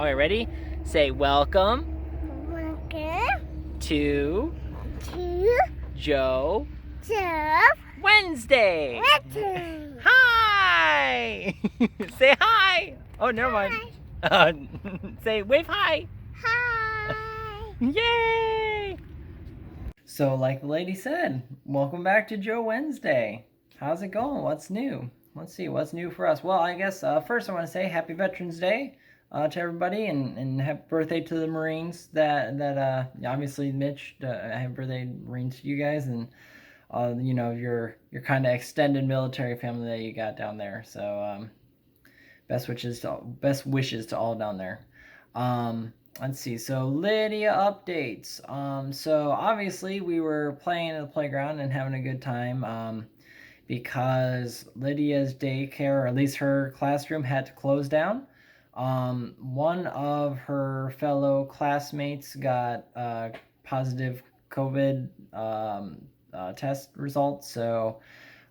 right, ready? Say welcome Welcome to to Joe Jeff Wednesday. Wetton. Hi. Say hi. Oh, never mind. Say wave hi. Hi. Yay. So, like the lady said, welcome back to Joe Wednesday. How's it going? What's new? Let's see, what's new for us? Well, I guess first I want to say Happy Veterans Day to everybody, and happy birthday to the Marines. That obviously Mitch, happy birthday Marines to you guys, and your kind of extended military family that you got down there. So best wishes to all down there. Let's see. So Lydia updates. So obviously we were playing at the playground and having a good time. Because Lydia's daycare, or at least her classroom, had to close down. One of her fellow classmates got positive COVID test results. So,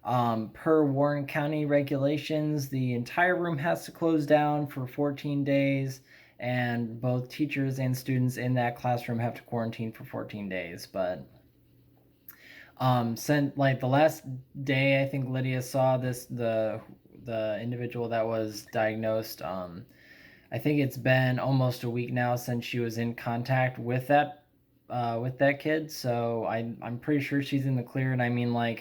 per Warren County regulations, the entire room has to close down for 14 days, and both teachers and students in that classroom have to quarantine for 14 days. But since like the last day I think Lydia saw the individual that was diagnosed, I think it's been almost a week now since she was in contact with that kid. So I'm pretty sure she's in the clear. And I mean, I've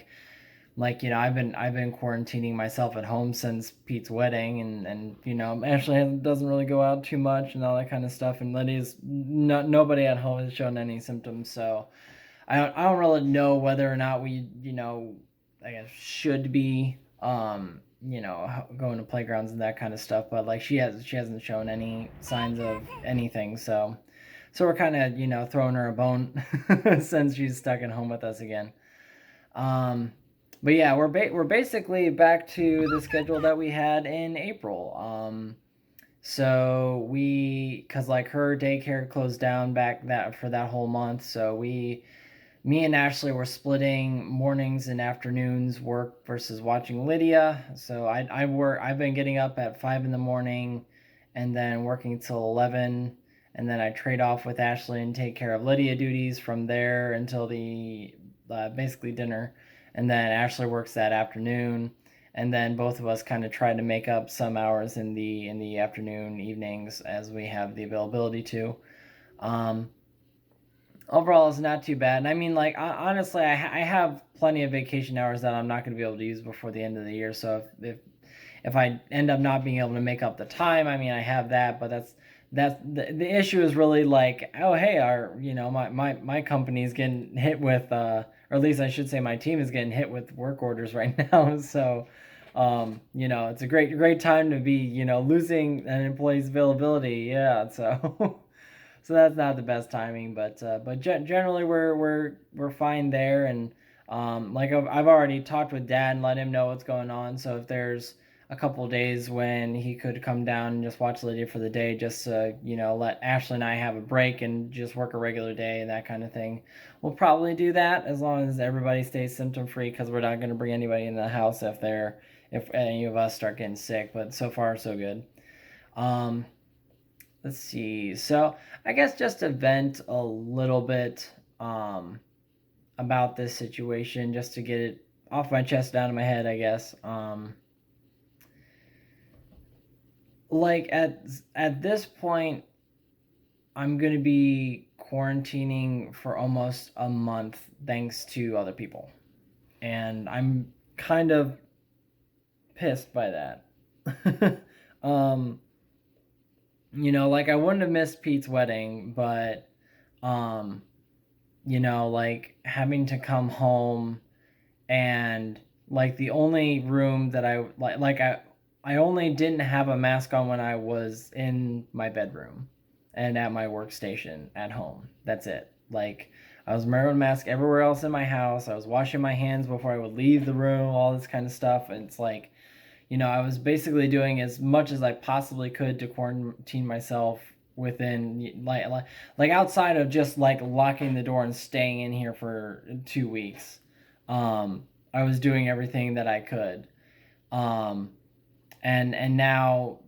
been quarantining myself at home since Pete's wedding, and Ashley doesn't really go out too much and all that kind of stuff, and Lydia's nobody at home has shown any symptoms. So I don't really know whether or not we, I guess should be, going to playgrounds and that kind of stuff. But like she hasn't shown any signs of anything. So we're kind of, throwing her a bone since she's stuck at home with us again. Um, but yeah, we're basically back to the schedule that we had in April. So cause like her daycare closed down back that for that whole month. So me and Ashley were splitting mornings and afternoons work versus watching Lydia. So I've been getting up at 5 in the morning, and then working till 11, and then I trade off with Ashley and take care of Lydia duties from there until the basically dinner, and then Ashley works that afternoon, and then both of us kind of try to make up some hours in the afternoon evenings as we have the availability to. Um, Overall it's not too bad. And I mean, like, honestly, I have plenty of vacation hours that I'm not going to be able to use before the end of the year. So if I end up not being able to make up the time, I mean, I have that. But that's the issue is really like, oh hey, our my company is getting hit with or at least I should say my team is getting hit with work orders right now. So it's a great time to be, losing an employee's availability. Yeah, so so that's not the best timing, but generally we're fine there. And like I've already talked with Dad and let him know what's going on. So if there's a couple days when he could come down and just watch Lydia for the day, just to let Ashley and I have a break and just work a regular day and that kind of thing, we'll probably do that as long as everybody stays symptom free, because we're not going to bring anybody in the house if any of us start getting sick. But so far so good. Um, Let's see. So I guess just to vent a little bit about this situation, just to get it off my chest, down in my head, I guess. Like at this point, I'm gonna be quarantining for almost a month, thanks to other people, and I'm kind of pissed by that. um, like I wouldn't have missed Pete's wedding, but um, like having to come home, and like the only room that I only didn't have a mask on when I was in my bedroom and at my workstation at home. That's it. Like I was wearing a mask everywhere else in my house. I was washing my hands before I would leave the room, all this kind of stuff. And it's like, I was basically doing as much as I possibly could to quarantine myself within like outside of just like locking the door and staying in here for 2 weeks. I was doing everything that I could. Um, and now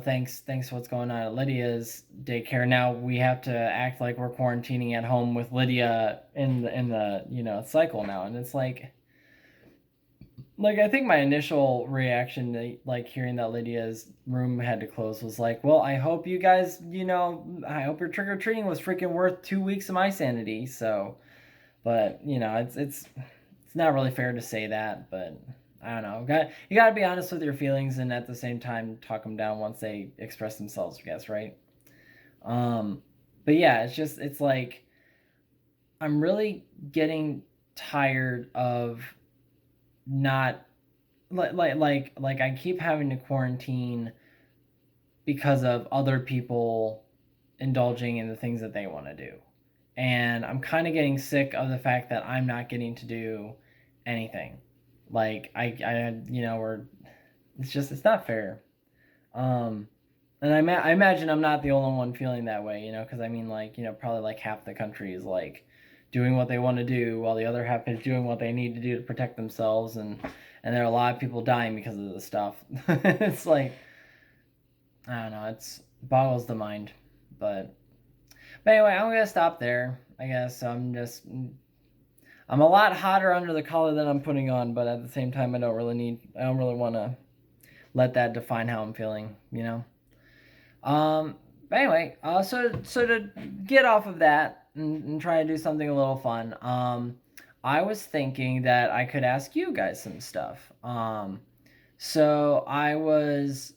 thanks to what's going on at Lydia's daycare. Now we have to act like we're quarantining at home with Lydia in the cycle now, and it's like I think my initial reaction to like hearing that Lydia's room had to close was like, well, I hope you guys, I hope your trick or treating was freaking worth 2 weeks of my sanity. So, but it's not really fair to say that, but I don't know. You got to be honest with your feelings and at the same time talk them down once they express themselves, I guess, right? Um, but yeah, it's like I'm really getting tired of not like I keep having to quarantine because of other people indulging in the things that they want to do. And I'm kind of getting sick of the fact that I'm not getting to do anything. Like we're it's not fair. Um, and I imagine I'm not the only one feeling that way, because I mean, like, probably like half the country is like doing what they want to do while the other half is doing what they need to do to protect themselves, and there are a lot of people dying because of this stuff. It's like I don't know, it's boggles the mind, but anyway, I'm gonna stop there. I guess I'm a lot hotter under the collar than I'm putting on, but at the same time, I don't really want to let that define how I'm feeling. But anyway, so to get off of that and try to do something a little fun, I was thinking that I could ask you guys some stuff. So I was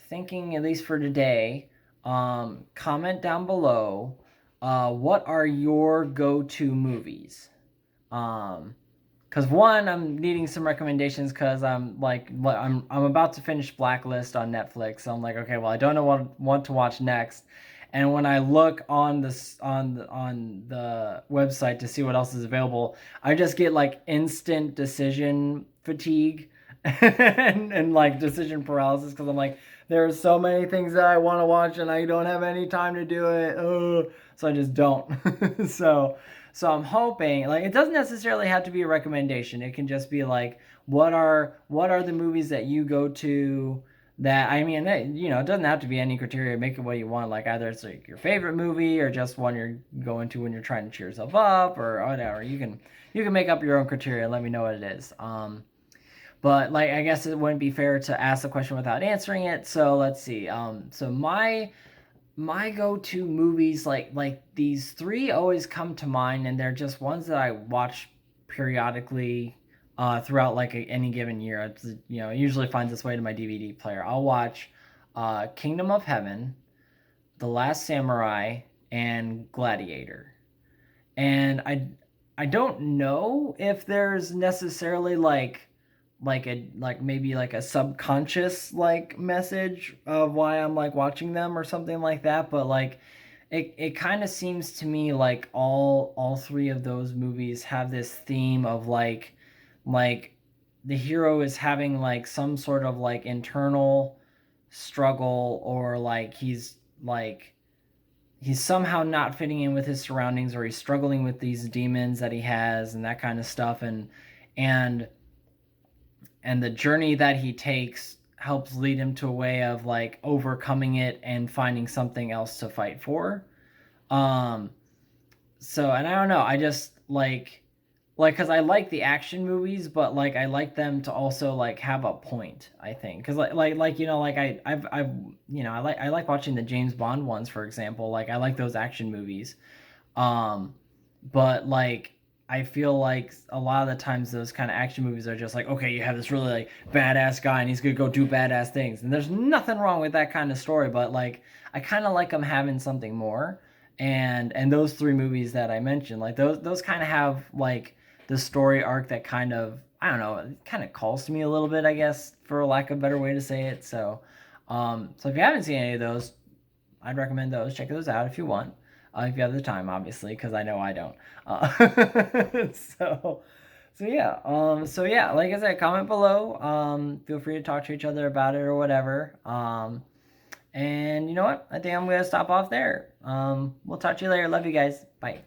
thinking, at least for today, comment down below. What are your go-to movies? Um, Cause one, I'm needing some recommendations because I'm about to finish Blacklist on Netflix. So I'm like, okay, well, I don't know what to watch next. And when I look on the website to see what else is available, I just get like instant decision fatigue and like decision paralysis because I'm like, there are so many things that I want to watch and I don't have any time to do it. So I just don't. so so I'm hoping, like, it doesn't necessarily have to be a recommendation. It can just be like, what are the movies that you go to that, I mean, it doesn't have to be any criteria. Make it what you want. Like either it's like your favorite movie or just one you're going to when you're trying to cheer yourself up or whatever. You can make up your own criteria and let me know what it is. But like I guess it wouldn't be fair to ask the question without answering it. So let's see. So my go-to movies, like these three always come to mind, and they're just ones that I watch periodically throughout like any given year. It usually finds its way to my DVD player. I'll watch Kingdom of Heaven, The Last Samurai, and Gladiator. And I don't know if there's necessarily like maybe like a subconscious like message of why I'm like watching them or something like that, but like it kind of seems to me like all three of those movies have this theme of like the hero is having like some sort of like internal struggle, or like he's somehow not fitting in with his surroundings, or he's struggling with these demons that he has and that kind of stuff, and and the journey that he takes helps lead him to a way of like overcoming it and finding something else to fight for. Um, and I don't know, I just like because I like the action movies, but like I like them to also like have a point. I think because like I've I like watching the James Bond ones, for example. Like I like those action movies. Um, but like I feel like a lot of the times those kind of action movies are just like, okay, you have this really like badass guy and he's gonna go do badass things, and there's nothing wrong with that kind of story. But like I kind of like them having something more, and those three movies that I mentioned, like those kind of have like the story arc that kind of, I don't know, it kind of calls to me a little bit, I guess, for lack of a better way to say it. So if you haven't seen any of those, I'd recommend those. Check those out if you want, if you have the time, obviously, because I know I don't. So, so yeah, like I said, comment below. Feel free to talk to each other about it or whatever. And you know what? I think I'm gonna stop off there. We'll talk to you later. Love you guys. Bye.